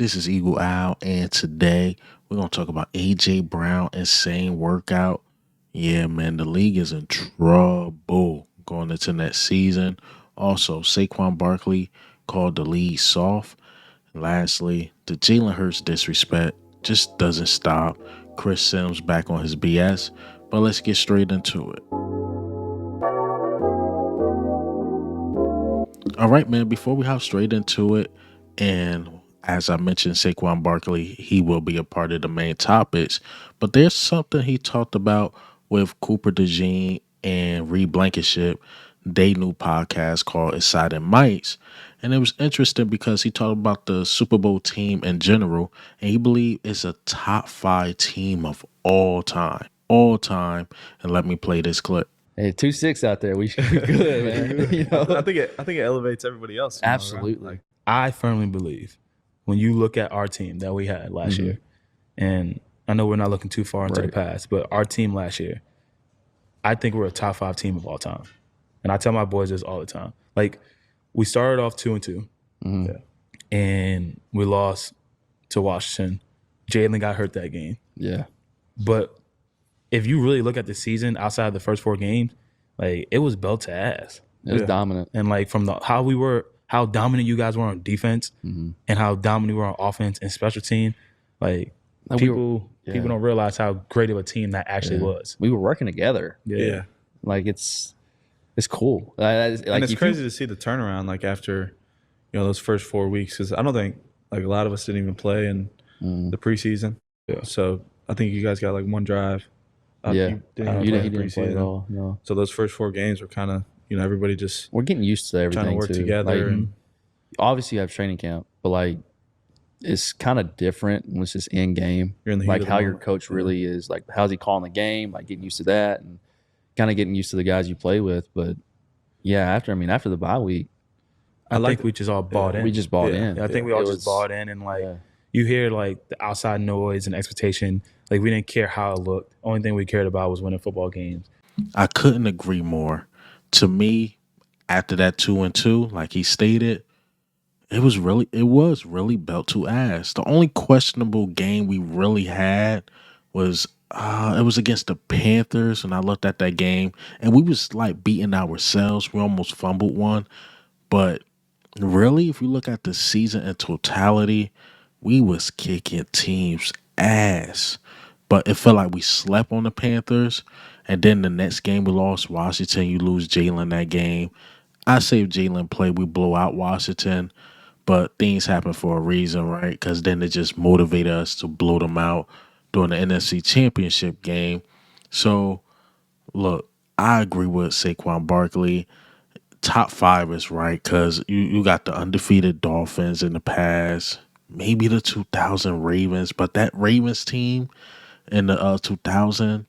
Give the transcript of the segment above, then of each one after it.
This is Eagle Owl, and today we're gonna talk about AJ Brown insane workout. Yeah, man, the league is in trouble going into next season. Also, Saquon Barkley called the league soft. And lastly, the Jalen Hurts disrespect just doesn't stop. Chris Sims back on his BS, but let's get straight into it. All right, man. Before we hop straight into it, and as I mentioned, Saquon Barkley, he will be a part of the main topics. But there's something he talked about with Cooper DeJean and Reed Blankenship. They new podcast called Exciting Mites. And it was interesting because he talked about the Super Bowl team in general, and he believed it's a top five team of all time. All time. And let me play this clip. Hey, 2-6 out there. We should be good, man. I think it elevates everybody else. Right? Absolutely. I firmly believe when you look at our team that we had last year, and I know we're not looking too far into the past, but our team last year, I think we're a top five team of all time. And I tell my boys this all the time. Like, we started off 2-2, and we lost to Washington. Jalen got hurt that game. Yeah. But if you really look at the season outside of the first four games, like, it was belt to ass. It was dominant. And like from how dominant you guys were on defense and how dominant we were on offense and special team, like people don't realize how great of a team that actually was. We were working together. Yeah. Like it's cool. And it's crazy to see the turnaround like after those first 4 weeks, because I don't think like a lot of us didn't even play in the preseason. Yeah. So I think you guys got like one drive. You didn't play at all. No. So those first four games were kind of everybody just we're getting used to everything. Trying to work too. together. Like, and obviously, you have training camp, but like it's kind of different when it's just in game. You're in the heat like of the how your moment. coach really is. Like how's he calling the game? Like getting used to that and kind of getting used to the guys you play with. But yeah, after the bye week, I think we just all bought in. We just bought in. I think we all just bought in, and like you hear like the outside noise and expectation. Like we didn't care how it looked. Only thing we cared about was winning football games. I couldn't agree more. To me, after that 2-2, like he stated, it was really belt to ass. The only questionable game we really had was it was against the Panthers, and I looked at that game, and we was like beating ourselves. We almost fumbled one, but really, if you look at the season in totality, we was kicking teams' ass. But it felt like we slept on the Panthers. And then the next game we lost Washington. You lose Jalen that game. I say if Jalen played, we blow out Washington. But things happen for a reason, right? Because then it just motivated us to blow them out during the NFC Championship game. So, look, I agree with Saquon Barkley. Top five is right because you got the undefeated Dolphins in the past. Maybe the 2000 Ravens. But that Ravens team in the 2000,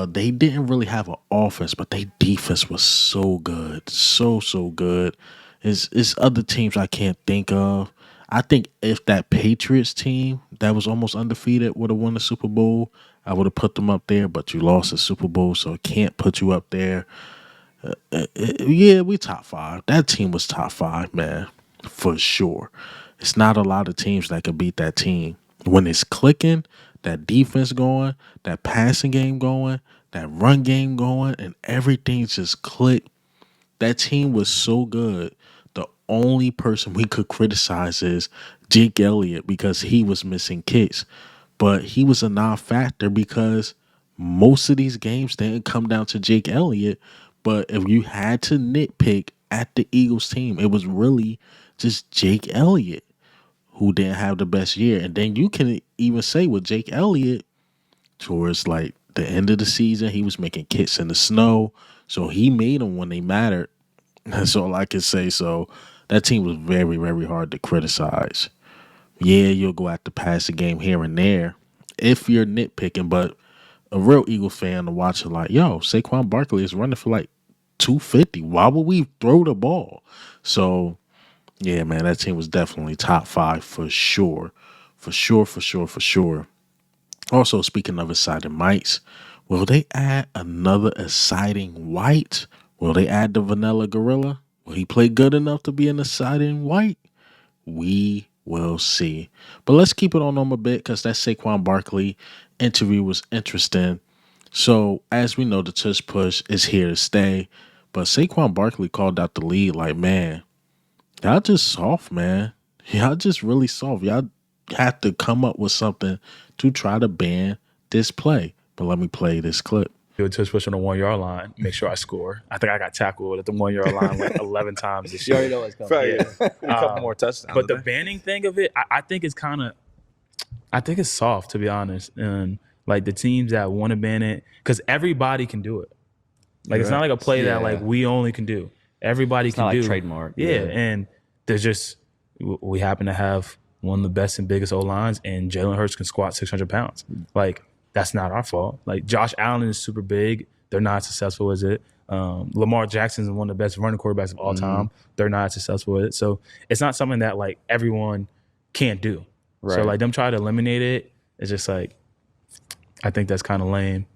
they didn't really have an offense, but their defense was so good, so good. It's other teams I can't think of. I think if that Patriots team that was almost undefeated would have won the Super Bowl, I would have put them up there. But you lost the Super Bowl, so I can't put you up there. Yeah, we top five. That team was top five, man, for sure. It's not a lot of teams that could beat that team when it's clicking. That defense going, that passing game going, that run game going, and everything just clicked. That team was so good. The only person we could criticize is Jake Elliott because he was missing kicks. But he was a non-factor because most of these games didn't come down to Jake Elliott. But if you had to nitpick at the Eagles team, it was really just Jake Elliott who didn't have the best year. And then you can even say with Jake Elliott, towards like the end of the season, he was making kicks in the snow. So he made them when they mattered. That's all I can say. So that team was very, very hard to criticize. Yeah, you'll go at the passing game here and there if you're nitpicking, but a real Eagle fan to watch it like, yo, Saquon Barkley is running for like 250. Why would we throw the ball? So yeah, man, that team was definitely top five for sure. For sure. Also, speaking of exciting mites, will they add another exciting white? Will they add the vanilla gorilla? Will he play good enough to be an exciting white? We We'll see. But let's keep it on them a bit because that Saquon Barkley interview was interesting. So, as we know, the tush push is here to stay. But Saquon Barkley called out the league like, man, y'all just soft, man. Y'all just really soft. Y'all have to come up with something to try to ban this play. But let me play this clip. Do a touch push on the 1 yard line, make sure I score. I think I got tackled at the 1 yard line like 11 times this You year. already know what's coming. Right. A couple more touchdowns. But the banning thing of it, I think it's I think it's soft, to be honest. And like the teams that want to ban it, because everybody can do it. Like it's not like a play that like we only can do. Everybody It's can not do. like trademark. Yeah, and there's just we happen to have one of the best and biggest O lines, and Jalen Hurts can squat 600 pounds. Like that's not our fault. Like Josh Allen is super big. They're not as successful as it. Lamar Jackson is one of the best running quarterbacks of all time. They're not as successful with it. So it's not something that like everyone can't do. Right. So like them trying to eliminate it, it's just like I think that's kind of lame.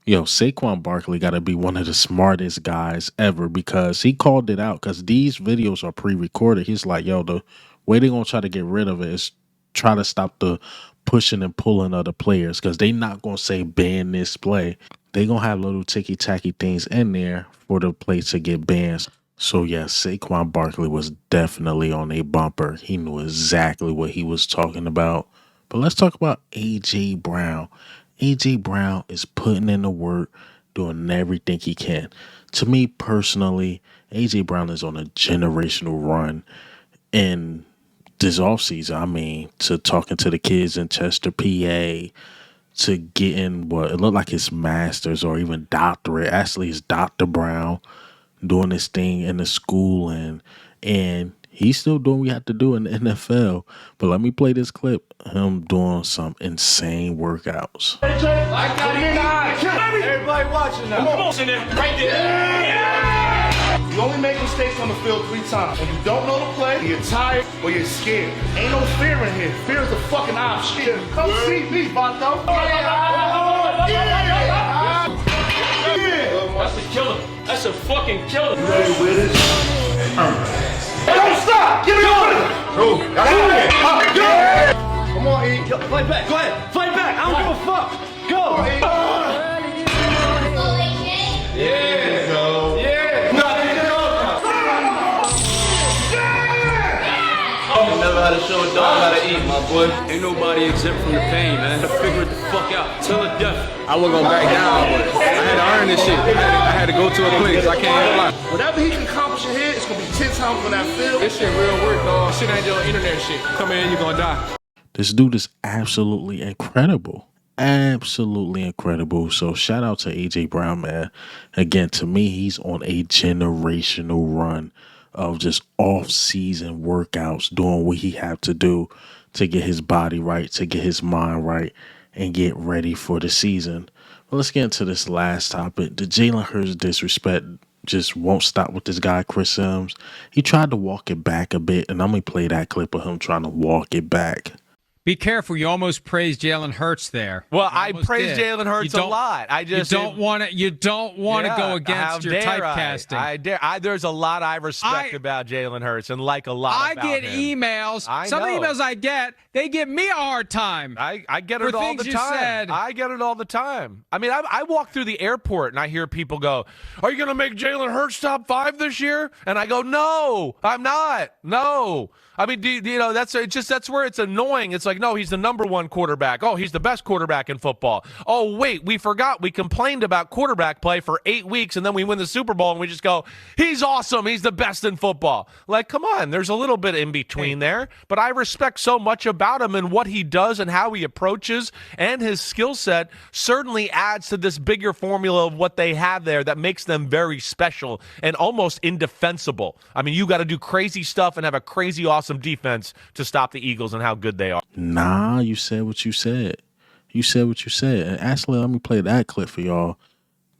Yo, Saquon Barkley got to be one of the smartest guys ever because he called it out because these videos are pre-recorded. He's like, yo, the way they're going to try to get rid of it is try to stop the pushing and pulling of the players because they not going to say ban this play. They going to have little ticky-tacky things in there for the play to get banned. So, yeah, Saquon Barkley was definitely on a bumper. He knew exactly what he was talking about. But let's talk about A.J. Brown. A.J. Brown is putting in the work, doing everything he can. To me personally, A.J. Brown is on a generational run in this offseason. I mean, to talking to the kids in Chester, PA, to getting what it looked like his master's or even doctorate. Actually, it's Dr. Brown doing this thing in the school and he's still doing what we have to do in the NFL. But let me play this clip. Him doing some insane workouts. Everybody watching now. Come on, right there. You only make mistakes on the field 3 times. When you don't know the play, you're tired or you're scared. Ain't no fear in here. Fear is a fucking option. Come see me, Vato. That's a killer. That's a fucking killer. You ready with this? Hey, don't stop! Give me all of it! Come on, E. Fight back. Go ahead. Fight back. I don't give a fuck. Go. Yeah. Go. Yeah. No, You never had to show a dog how to eat, my boy. ain't nobody exempt from the pain, man. Figure it the fuck out. Till the death. I wasn't gonna back down, but I had to earn this shit. I had to go to a place. I can't even lie. Whatever he can accomplish in here, it's gonna be 10 times on that field. This shit real work, dog. Shit ain't your internet shit. Come in, you gonna die. This dude is absolutely incredible. Absolutely incredible. So shout out to A.J. Brown, man. Again, to me, he's on a generational run of just off-season workouts, doing what he have to do to get his body right, to get his mind right, and get ready for the season. Well, let's get into this last topic. The Jalen Hurts disrespect just won't stop with this guy, Chris Sims. He tried to walk it back a bit, and I'm going to play that clip of him trying to walk it back. Be careful. You almost praised Jalen Hurts there. Well, You I almost praise did. Jalen Hurts You a don't- lot. I just you don't want to. You don't want to Yeah, go how against your dare typecasting. I dare. There's a lot I respect about Jalen Hurts and like a lot. I about get him. emails. I Some of the know. emails I get, they give me a hard time. I get For it all things the you time. said. I get it all the time. I mean, I walk through the airport and I hear people go, "Are you going to make Jalen Hurts top 5 this year?" And I go, "No, I'm not. No." I mean, that's where it's annoying. It's like, no, he's the number 1 quarterback. Oh, he's the best quarterback in football. Oh, wait, we forgot. We complained about quarterback play for 8 weeks, and then we win the Super Bowl, and we just go, he's awesome. He's the best in football. Like, come on. There's a little bit in between there, but I respect so much about him and what he does and how he approaches, and his skill set certainly adds to this bigger formula of what they have there that makes them very special and almost indefensible. I mean, you got to do crazy stuff and have a crazy awesome defense to stop the Eagles and how good they are. Nah, you said what you said. You said what you said. And actually, let me play that clip for y'all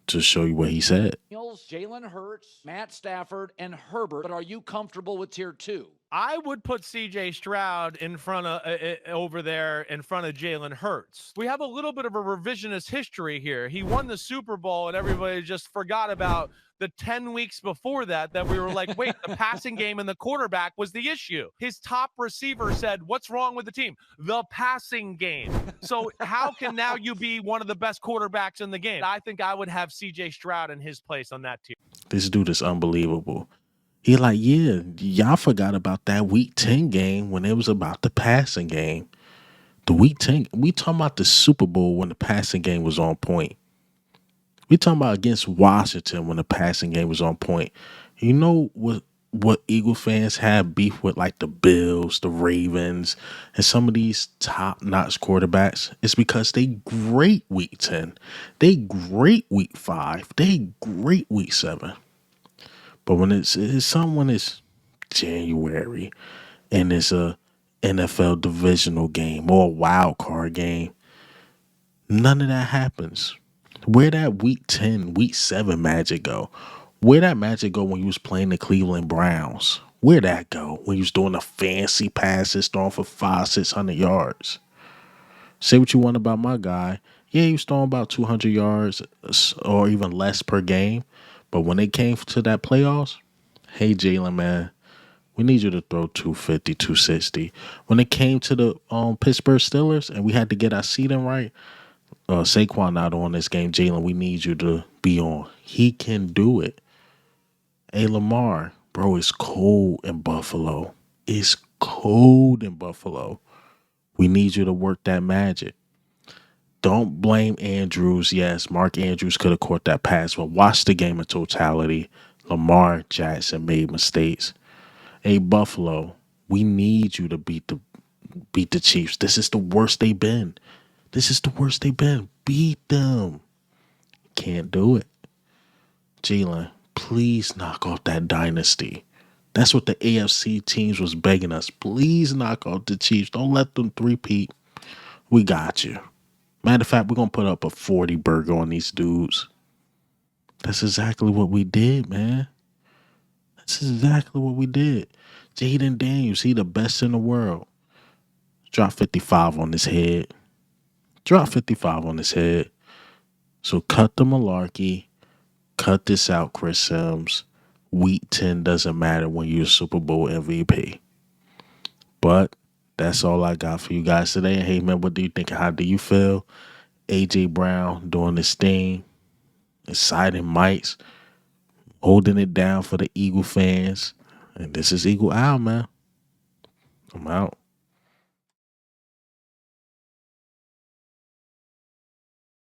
to show you what he said. Jalen Hurts, Matt Stafford, and Herbert. But are you comfortable with tier 2? I would put CJ Stroud in front of over there in front of Jalen Hurts. We have a little bit of a revisionist history here. He won the Super Bowl and everybody just forgot about the 10 weeks before that we were like, wait, the passing game and the quarterback was the issue. His top receiver said, what's wrong with the team? The passing game. So how can now you be one of the best quarterbacks in the game? I think I would have CJ Stroud in his place on that team. This dude is unbelievable. He like, yeah, y'all forgot about that week 10 game when it was about the passing game. The week 10, we talking about the Super Bowl when the passing game was on point. We talking about against Washington when the passing game was on point. You know what Eagle fans have beef with, like the Bills, the Ravens, and some of these top-notch quarterbacks? It's because they great week 10. They great week 5. They great week 7. But when it's someone is January and it's a NFL divisional game or a wild card game, none of that happens. Where that week 10, week 7 magic go? Where that magic go when you was playing the Cleveland Browns? Where that go when you was doing the fancy passes throwing for 500-600 yards? Say what you want about my guy. Yeah, he was throwing about 200 yards or even less per game. But when it came to that playoffs, hey, Jalen, man, we need you to throw 250, 260. When it came to the Pittsburgh Steelers and we had to get our seating right, Saquon not on this game. Jalen, we need you to be on. He can do it. Hey, Lamar, bro, it's cold in Buffalo. It's cold in Buffalo. We need you to work that magic. Don't blame Andrews. Yes, Mark Andrews could have caught that pass, but watch the game in totality. Lamar Jackson made mistakes. Hey, Buffalo, we need you to beat the Chiefs. This is the worst they've been. Beat them. Can't do it. Jalen, please knock off that dynasty. That's what the AFC teams was begging us. Please knock off the Chiefs. Don't let them three-peat. We got you. Matter of fact, we're going to put up a 40 burger on these dudes. That's exactly what we did, man. That's exactly what we did. Jaden Daniels, he the best in the world. Drop 55 on his head. So cut the malarkey. Cut this out, Chris Sims. Week 10 doesn't matter when you're a Super Bowl MVP. But that's all I got for you guys today. And hey, man, what do you think? How do you feel? A.J. Brown doing this thing, inciting mics, holding it down for the Eagle fans. And this is Eagle Owl, man. I'm out.